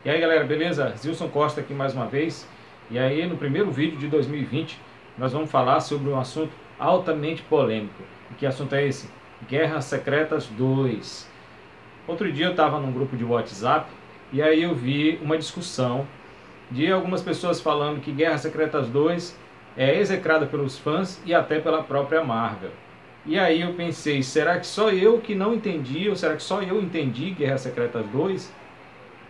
E aí galera, beleza? Zilson Costa aqui mais uma vez. E aí no primeiro vídeo de 2020 nós vamos falar sobre um assunto altamente polêmico. E que assunto é esse? Guerras Secretas 2. Outro dia eu estava num grupo de WhatsApp e aí eu vi uma discussão de algumas pessoas falando que Guerras Secretas 2 é execrada pelos fãs e até pela própria Marvel. E aí eu pensei, será que só eu que não entendi, ou será que só eu entendi Guerras Secretas 2?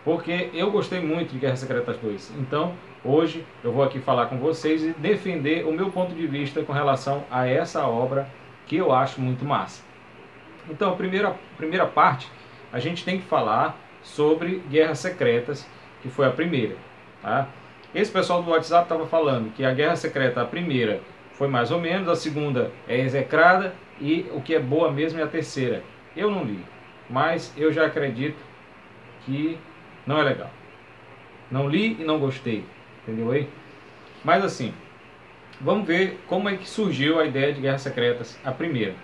Porque eu gostei muito de Guerras Secretas 2. Então, hoje eu vou aqui falar com vocês e defender o meu ponto de vista com relação a essa obra que eu acho muito massa. Então, a primeira parte, a gente tem que falar sobre Guerras Secretas, que foi a primeira. Tá? Esse pessoal do WhatsApp estava falando que a Guerra Secreta, a primeira, foi mais ou menos, a segunda é execrada e o que é boa mesmo é a terceira. Eu não li, mas eu já acredito que não é legal. Não li e não gostei, entendeu aí? Mas assim, vamos ver como é que surgiu a ideia de Guerras Secretas, a primeira.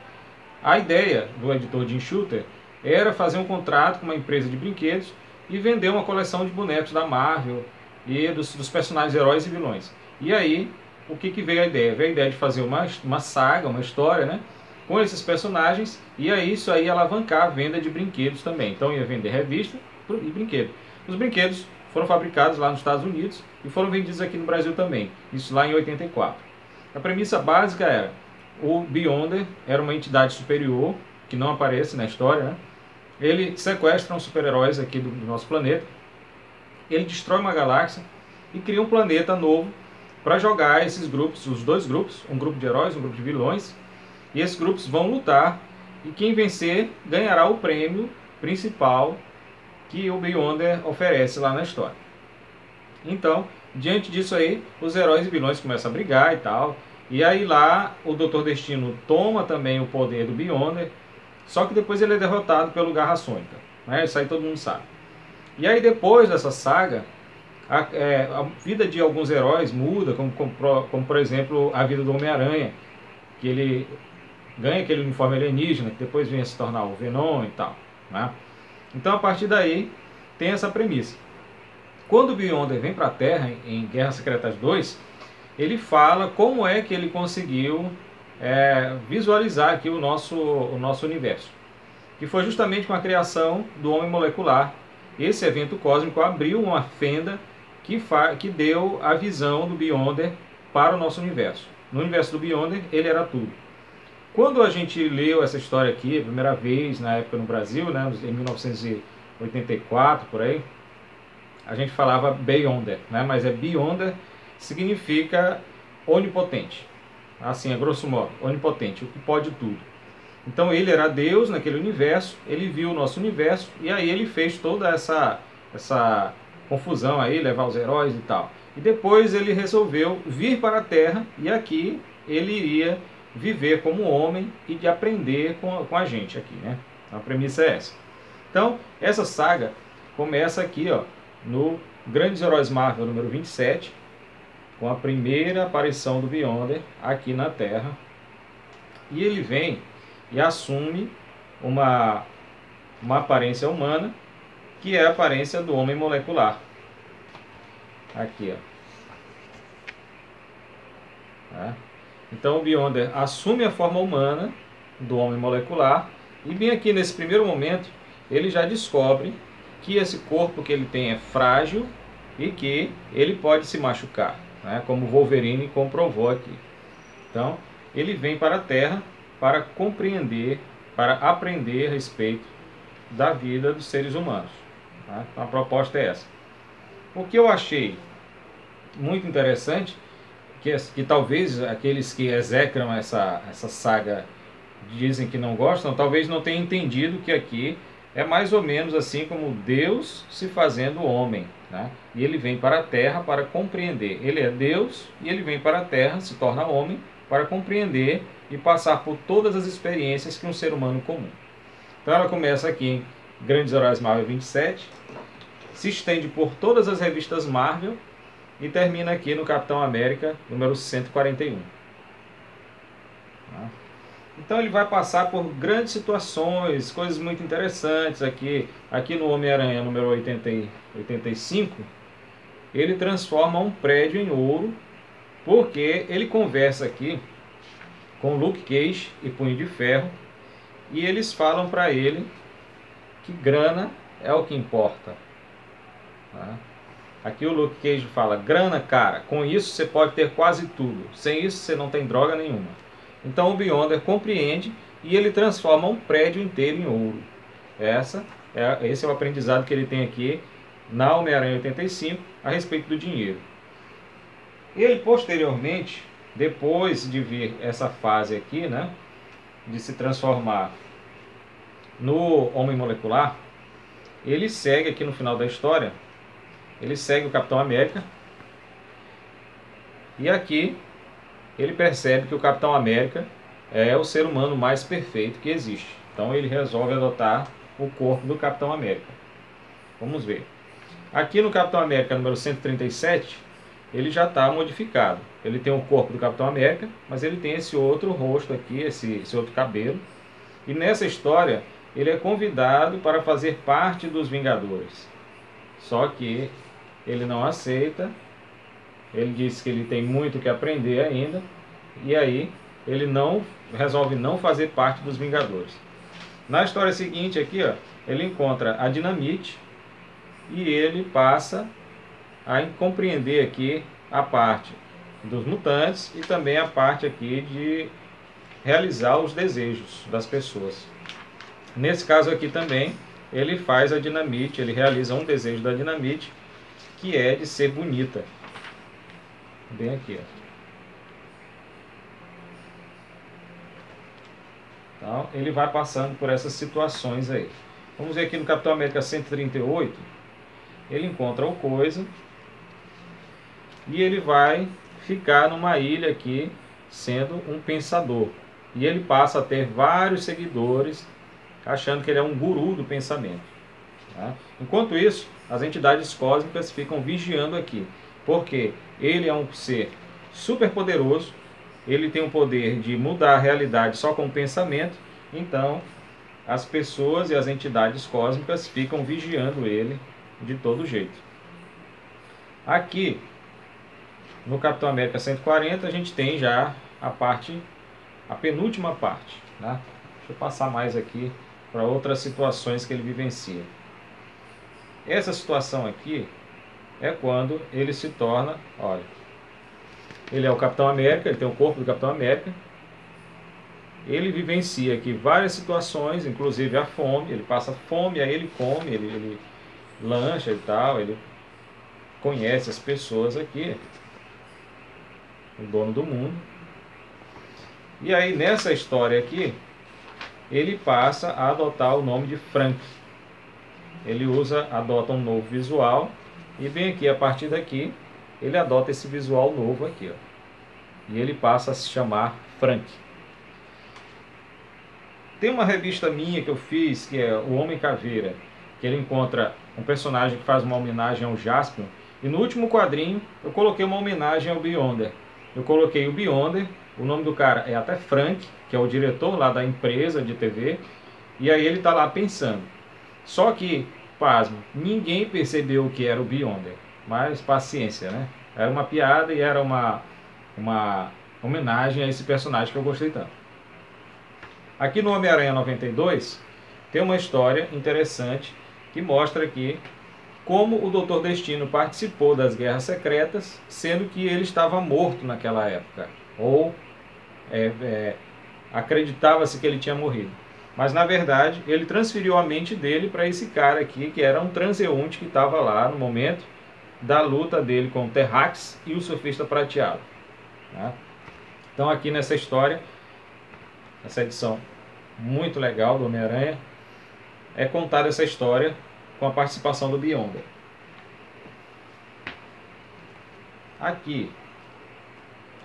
A ideia do editor Jim Shooter era fazer um contrato com uma empresa de brinquedos e vender uma coleção de bonecos da Marvel e dos personagens heróis e vilões. E aí, o que veio a ideia? Veio a ideia de fazer uma saga, uma história, né? Com esses personagens, e aí isso aí ia alavancar a venda de brinquedos também. Então ia vender revista e brinquedo. Os brinquedos foram fabricados lá nos Estados Unidos e foram vendidos aqui no Brasil também, isso lá em 84. A premissa básica era, o Beyonder era uma entidade superior, que não aparece na história, né? Ele sequestra uns super-heróis aqui do nosso planeta, ele destrói uma galáxia e cria um planeta novo para jogar esses grupos, os dois grupos, um grupo de heróis, um grupo de vilões, e esses grupos vão lutar e quem vencer ganhará o prêmio principal que o Beyonder oferece lá na história. Então, diante disso aí, os heróis e vilões começam a brigar e tal. E aí lá o Dr. Destino toma também o poder do Beyonder, só que depois ele é derrotado pelo Garra Sônica, né? Isso aí todo mundo sabe. E aí depois dessa saga, a vida de alguns heróis muda, como por exemplo a vida do Homem-Aranha, que ele ganha aquele uniforme alienígena, que depois vem a se tornar o Venom e tal, né? Então a partir daí tem essa premissa. Quando o Beyonder vem para a Terra em Guerras Secretas 2, ele fala como é que ele conseguiu visualizar aqui o nosso universo. Que foi justamente com a criação do Homem Molecular. Esse evento cósmico abriu uma fenda que deu a visão do Beyonder para o nosso universo. No universo do Beyonder ele era tudo. Quando a gente leu essa história aqui, a primeira vez, na época no Brasil, né, em 1984, por aí, a gente falava Beyonder, né, mas Beyonder significa onipotente. Assim, a grosso modo, onipotente, o que pode tudo. Então ele era Deus naquele universo, ele viu o nosso universo, e aí ele fez toda essa confusão aí, levar os heróis e tal. E depois ele resolveu vir para a Terra, e aqui ele iria viver como homem e de aprender com a gente aqui, né? A premissa é essa. Então, essa saga começa aqui, ó, no Grandes Heróis Marvel número 27, com a primeira aparição do Beyonder aqui na Terra. E ele vem e assume uma aparência humana, que é a aparência do Homem Molecular. Aqui, ó. Tá? Então o Beyonder assume a forma humana do Homem Molecular e bem aqui nesse primeiro momento ele já descobre que esse corpo que ele tem é frágil e que ele pode se machucar, né? Como Wolverine comprovou aqui. Então ele vem para a Terra para compreender, para aprender a respeito da vida dos seres humanos. Tá? Então a proposta é essa. O que eu achei muito interessante que talvez aqueles que execram essa saga dizem que não gostam, talvez não tenham entendido que aqui é mais ou menos assim como Deus se fazendo homem, né? E ele vem para a Terra para compreender. Ele é Deus e ele vem para a Terra, se torna homem, para compreender e passar por todas as experiências que um ser humano comum. Então ela começa aqui em Grandes Heróis Marvel 27, se estende por todas as revistas Marvel, e termina aqui no Capitão América, número 141. Então ele vai passar por grandes situações, coisas muito interessantes aqui. Aqui no Homem-Aranha número 85, ele transforma um prédio em ouro, porque ele conversa aqui com Luke Cage e Punho de Ferro, e eles falam para ele que grana é o que importa. Tá? Aqui o Luke Cage fala: grana, cara, com isso você pode ter quase tudo, sem isso você não tem droga nenhuma. Então o Beyonder compreende e ele transforma um prédio inteiro em ouro. Esse é o aprendizado que ele tem aqui na Homem-Aranha 85 a respeito do dinheiro. Ele posteriormente, depois de vir essa fase aqui, né, de se transformar no Homem Molecular, ele segue aqui no final da história, ele segue o Capitão América, e aqui ele percebe que o Capitão América é o ser humano mais perfeito que existe. Então ele resolve adotar o corpo do Capitão América. Vamos ver. Aqui no Capitão América número 137, ele já está modificado. Ele tem o corpo do Capitão América, mas ele tem esse outro rosto aqui, esse outro cabelo. E nessa história, ele é convidado para fazer parte dos Vingadores. Só que ele não aceita. Ele diz que ele tem muito que aprender ainda. E aí ele resolve não fazer parte dos Vingadores. Na história seguinte aqui, ó, ele encontra a Dinamite e ele passa a compreender aqui a parte dos mutantes e também a parte aqui de realizar os desejos das pessoas. Nesse caso aqui também, ele faz a Dinamite, ele realiza um desejo da Dinamite, que é de ser bonita. Bem aqui, ó. Então, ele vai passando por essas situações aí. Vamos ver aqui no Capitão América 138, ele encontra o Coisa e ele vai ficar numa ilha aqui sendo um pensador. E ele passa a ter vários seguidores, achando que ele é um guru do pensamento. Tá? Enquanto isso, as entidades cósmicas ficam vigiando aqui, porque ele é um ser super poderoso, ele tem o poder de mudar a realidade só com o pensamento, então as pessoas e as entidades cósmicas ficam vigiando ele de todo jeito. Aqui, no Capitão América 140, a gente tem já a penúltima parte. Né? Deixa eu passar mais aqui para outras situações que ele vivencia. Essa situação aqui é quando ele se torna, olha, ele é o Capitão América, ele tem o corpo do Capitão América, ele vivencia aqui várias situações, inclusive a fome, ele passa fome, aí ele come, ele lancha e tal, ele conhece as pessoas aqui, o dono do mundo. E aí nessa história aqui, ele passa a adotar o nome de Frank. Ele adota um novo visual, e bem aqui, a partir daqui, ele adota esse visual novo aqui, ó. E ele passa a se chamar Frank. Tem uma revista minha que eu fiz, que é O Homem Caveira, que ele encontra um personagem que faz uma homenagem ao Jaspion, e no último quadrinho eu coloquei uma homenagem ao Beyonder. Eu coloquei o Beyonder, o nome do cara é até Frank, que é o diretor lá da empresa de TV, e aí ele está lá pensando. Só que, pasmo, ninguém percebeu o que era o Beyonder, mas paciência, né? Era uma piada e era uma homenagem a esse personagem que eu gostei tanto. Aqui no Homem-Aranha 92 tem uma história interessante que mostra aqui como o Dr. Destino participou das Guerras Secretas, sendo que ele estava morto naquela época, ou acreditava-se que ele tinha morrido. Mas na verdade ele transferiu a mente dele para esse cara aqui, que era um transeunte que estava lá no momento da luta dele com o Terrax e o Surfista Prateado. Né? Então aqui nessa história, essa edição muito legal do Homem-Aranha, é contada essa história com a participação do Beyonder. Aqui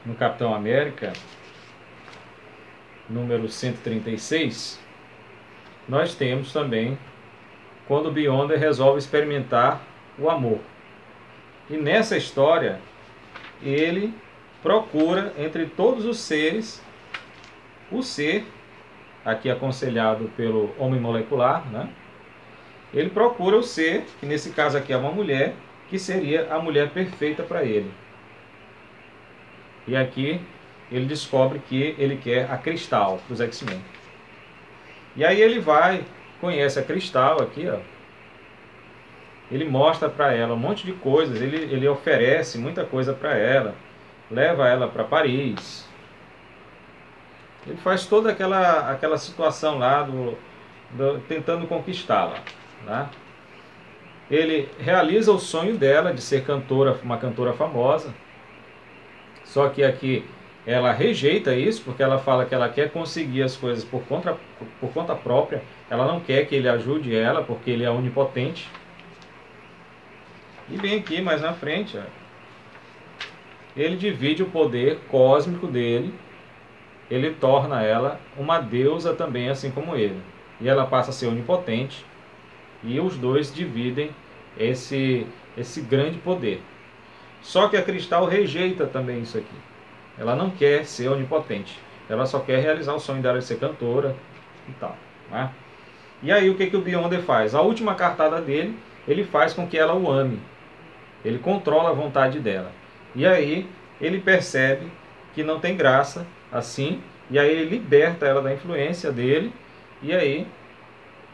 no Capitão América número 136, nós temos também quando o Beyonder resolve experimentar o amor. E nessa história ele procura entre todos os seres o ser aqui aconselhado pelo homem molecular, né? Ele procura o ser, que nesse caso aqui é uma mulher, que seria a mulher perfeita para ele. E aqui ele descobre que ele quer a Cristal dos X-Men. E aí ele vai, conhece a Cristal aqui, ó. Ele mostra para ela um monte de coisas, ele oferece muita coisa para ela, leva ela para Paris. Ele faz toda aquela situação lá, tentando conquistá-la, né? Ele realiza o sonho dela de ser cantora, uma cantora famosa. Só que aqui ela rejeita isso, porque ela fala que ela quer conseguir as coisas por conta própria. Ela não quer que ele ajude ela, porque ele é onipotente. E bem aqui, mais na frente, ó, ele divide o poder cósmico dele. Ele torna ela uma deusa também, assim como ele. E ela passa a ser onipotente. E os dois dividem esse grande poder. Só que a Cristal rejeita também isso aqui. Ela não quer ser onipotente. Ela só quer realizar o sonho dela de ser cantora e tal, né? E aí o que o Beyonder faz? A última cartada dele, ele faz com que ela o ame. Ele controla a vontade dela. E aí ele percebe que não tem graça assim. E aí ele liberta ela da influência dele. E aí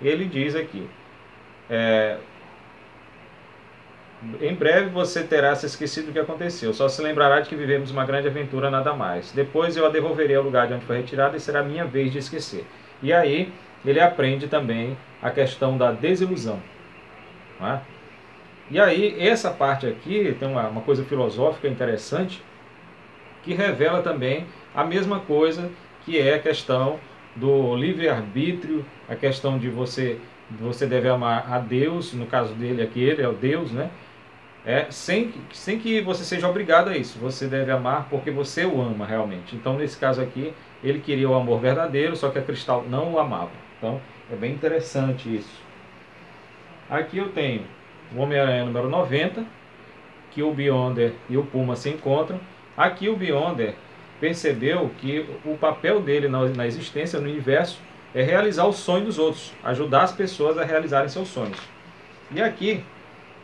ele diz aqui: em breve você terá se esquecido do que aconteceu. Só se lembrará de que vivemos uma grande aventura, nada mais. Depois eu a devolverei ao lugar de onde foi retirada e será minha vez de esquecer. E aí ele aprende também a questão da desilusão, não é? E aí essa parte aqui tem uma coisa filosófica interessante, que revela também a mesma coisa, que é a questão do livre-arbítrio, a questão de você deve amar a Deus, no caso dele aqui, ele é o Deus, né? Sem que você seja obrigado a isso. Você deve amar porque você o ama realmente. Então, nesse caso aqui, ele queria o amor verdadeiro, só que a Cristal não o amava. Então, é bem interessante isso. Aqui eu tenho o Homem-Aranha número 90, que o Beyonder e o Puma se encontram. Aqui o Beyonder percebeu que o papel dele na existência, no universo, é realizar o sonho dos outros, ajudar as pessoas a realizarem seus sonhos. E aqui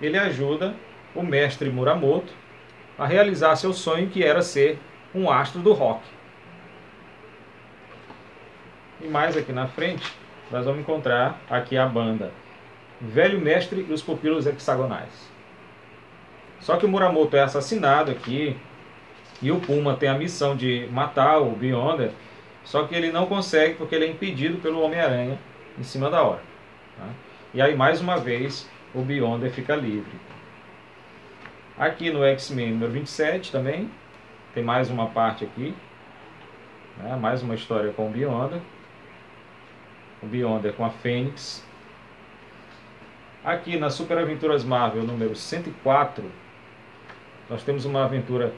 ele ajuda o mestre Muramoto a realizar seu sonho, que era ser um astro do rock. E mais aqui na frente, nós vamos encontrar aqui a banda Velho Mestre e os Pupilos Hexagonais. Só que o Muramoto é assassinado aqui, e o Puma tem a missão de matar o Beyonder, só que ele não consegue porque ele é impedido pelo Homem-Aranha em cima da hora, tá? E aí mais uma vez o Beyonder fica livre. Aqui no X-Men número 27 também tem mais uma parte aqui, né? Mais uma história com o Beyonder com a Fênix. Aqui na Super Aventuras Marvel número 104, nós temos uma aventura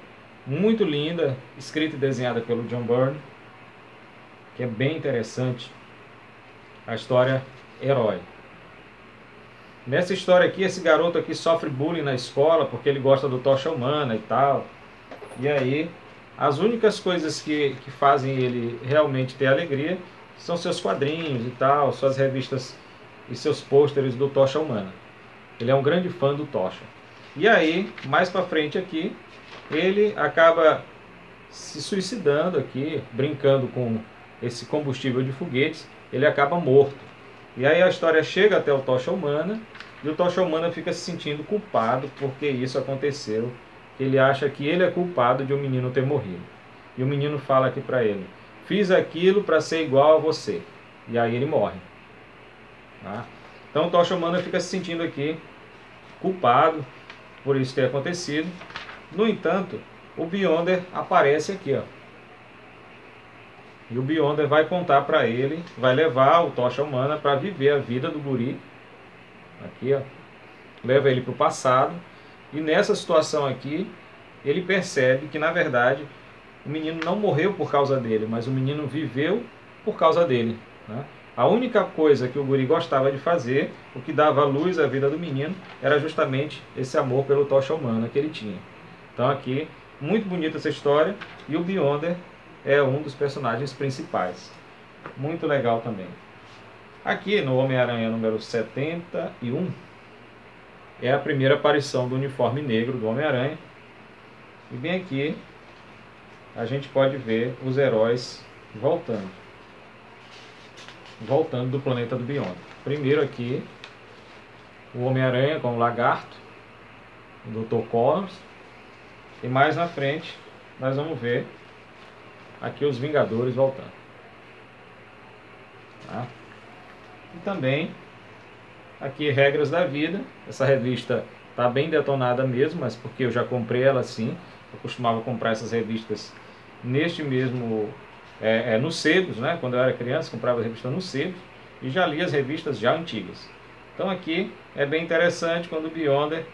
muito linda, escrita e desenhada pelo John Byrne, que é bem interessante, a história Herói. Nessa história aqui, esse garoto aqui sofre bullying na escola porque ele gosta do Tocha Humana e tal. E aí, as únicas coisas que fazem ele realmente ter alegria são seus quadrinhos e tal, suas revistas e seus pôsteres do Tocha Humana. Ele é um grande fã do Tocha. E aí, mais pra frente aqui, ele acaba se suicidando aqui, brincando com esse combustível de foguetes. Ele acaba morto. E aí a história chega até o Tocha Humana, e o Tocha Humana fica se sentindo culpado porque isso aconteceu. Ele acha que ele é culpado de o menino ter morrido. E o menino fala aqui pra ele: fiz aquilo para ser igual a você. E aí ele morre, tá? Então o Tocha Humana fica se sentindo aqui culpado por isso ter acontecido. No entanto, o Beyonder aparece aqui, ó. E o Beyonder vai contar para ele, vai levar o Tocha Humana para viver a vida do guri. Aqui, ó. Leva ele para o passado. E nessa situação aqui, ele percebe que, na verdade, o menino não morreu por causa dele, mas o menino viveu por causa dele, né? A única coisa que o guri gostava de fazer, o que dava luz à vida do menino, era justamente esse amor pelo Tocha Humana que ele tinha. Então aqui, muito bonita essa história, e o Beyonder é um dos personagens principais. muito legal também. Aqui no Homem-Aranha número 71, é a primeira aparição do uniforme negro do Homem-Aranha. E bem aqui, a gente pode ver os heróis voltando do planeta do Beyond. Primeiro aqui, o Homem-Aranha com o Lagarto, o Dr. Connors. E mais na frente, nós vamos ver aqui os Vingadores voltando. Tá? E também, aqui, Regras da Vida. Essa revista está bem detonada mesmo, mas porque eu já comprei ela assim. Eu costumava comprar essas revistas neste mesmo... nos sebos, né? Quando eu era criança, comprava a revista nos sebos. E já li as revistas já antigas. Então aqui é bem interessante quando o Beyonder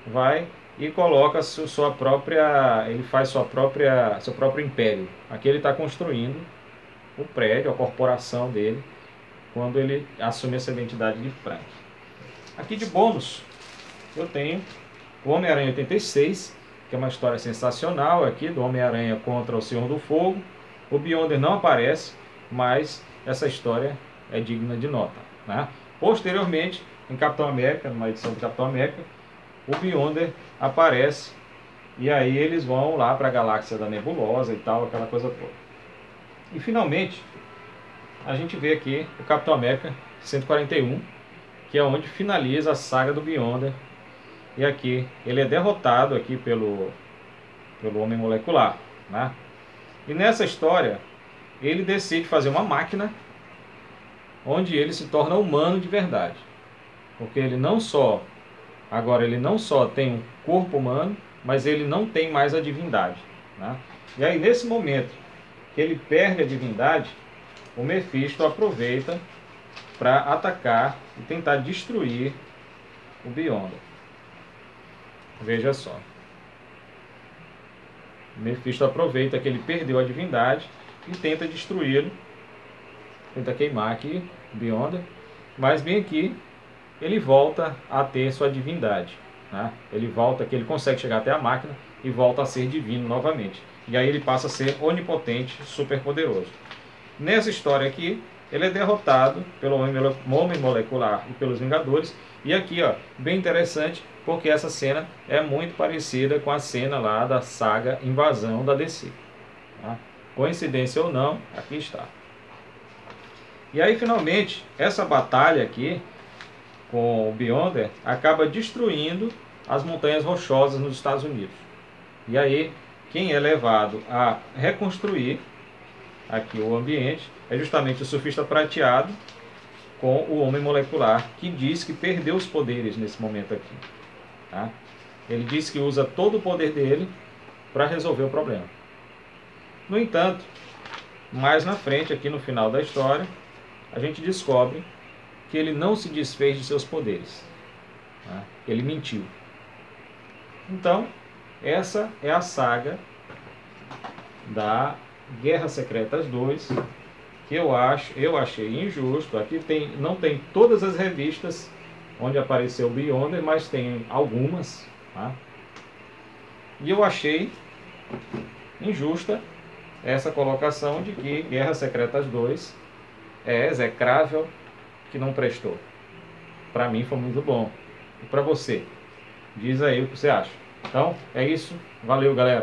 vai e coloca sua própria... Ele faz seu próprio império. Aqui ele está construindo o prédio, a corporação dele, quando ele assume essa identidade de Frank. Aqui de bônus, eu tenho o Homem-Aranha 86, que é uma história sensacional aqui, do Homem-Aranha contra o Senhor do Fogo. O Beyonder não aparece, mas essa história é digna de nota. Né? Posteriormente, em Capitão América, numa edição do Capitão América, o Beyonder aparece, e aí eles vão lá para a galáxia da Nebulosa e tal, aquela coisa toda. E finalmente, a gente vê aqui o Capitão América 141, que é onde finaliza a saga do Beyonder. E aqui ele é derrotado aqui pelo Homem Molecular, né? E nessa história ele decide fazer uma máquina onde ele se torna humano de verdade, porque ele não só tem um corpo humano, mas ele não tem mais a divindade, né? E aí nesse momento que ele perde a divindade, o Mephisto aproveita para atacar e tentar destruir o Beyonder. Veja só. O Mephisto aproveita que ele perdeu a divindade e tenta destruí-lo. Tenta queimar aqui o Beyonder. Mas bem aqui, ele volta a ter sua divindade. Né? Ele consegue chegar até a máquina e volta a ser divino novamente. E aí ele passa a ser onipotente, super poderoso. Nessa história aqui, ele é derrotado pelo Homem Molecular e pelos Vingadores. E aqui, ó, bem interessante, porque essa cena é muito parecida com a cena lá da saga Invasão da DC. Tá? Coincidência ou não, aqui está. E aí, finalmente, essa batalha aqui com o Beyonder acaba destruindo as montanhas rochosas nos Estados Unidos. E aí, quem é levado a reconstruir aqui o ambiente é justamente o Surfista Prateado com o Homem Molecular, que diz que perdeu os poderes nesse momento aqui. Tá? Ele diz que usa todo o poder dele para resolver o problema. No entanto, mais na frente, aqui no final da história, a gente descobre que ele não se desfez de seus poderes. Tá? Ele mentiu. Então, essa é a saga da Guerras Secretas 2, que eu achei injusto. Aqui não tem todas as revistas onde apareceu o Beyonder, mas tem algumas. Tá? E eu achei injusta essa colocação de que Guerras Secretas 2 é execrável, que não prestou. Para mim foi muito bom. E para você? Diz aí o que você acha. Então, é isso. Valeu, galera.